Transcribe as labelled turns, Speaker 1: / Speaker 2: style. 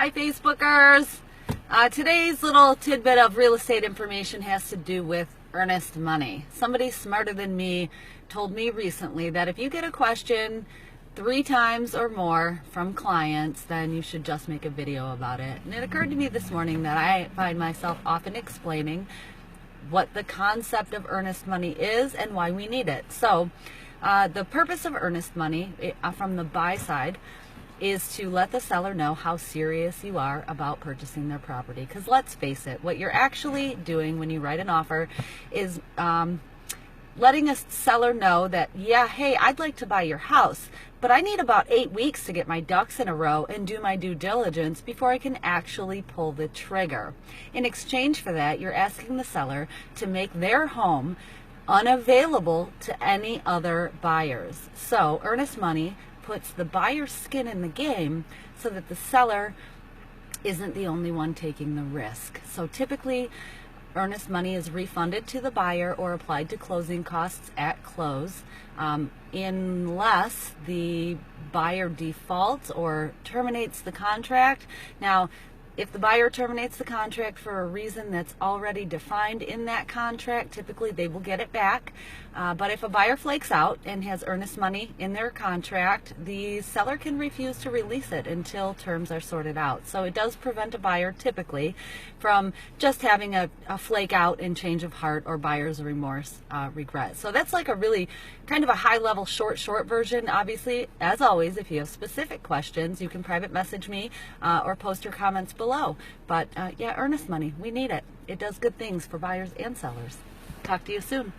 Speaker 1: Hi Facebookers! Today's little tidbit of real estate information has to do with earnest money. Somebody smarter than me told me recently that if you get a question 3 times or more from clients, then you should just make a video about it. And it occurred to me this morning that I find myself often explaining what the concept of earnest money is and why we need it. So the purpose of earnest money from the buy side is to let the seller know how serious you are about purchasing their property. Because let's face it, what you're actually doing when you write an offer is letting a seller know that, yeah, hey, I'd like to buy your house, but I need about 8 weeks to get my ducks in a row and do my due diligence before I can actually pull the trigger. In exchange for that, you're asking the seller to make their home unavailable to any other buyers. So earnest money puts the buyer's skin in the game so that the seller isn't the only one taking the risk. So typically, earnest money is refunded to the buyer or applied to closing costs at close, unless the buyer defaults or terminates the contract. Now, if the buyer terminates the contract for a reason that's already defined in that contract, typically they will get it back. But if a buyer flakes out and has earnest money in their contract, the seller can refuse to release it until terms are sorted out. So it does prevent a buyer typically from just having a flake out and change of heart or buyer's remorse, regret. So that's like a really kind of a high level short version. Obviously, as always, if you have specific questions, you can private message me or post your comments below. But yeah, earnest money, we need it. It does good things for buyers and sellers. Talk to you soon.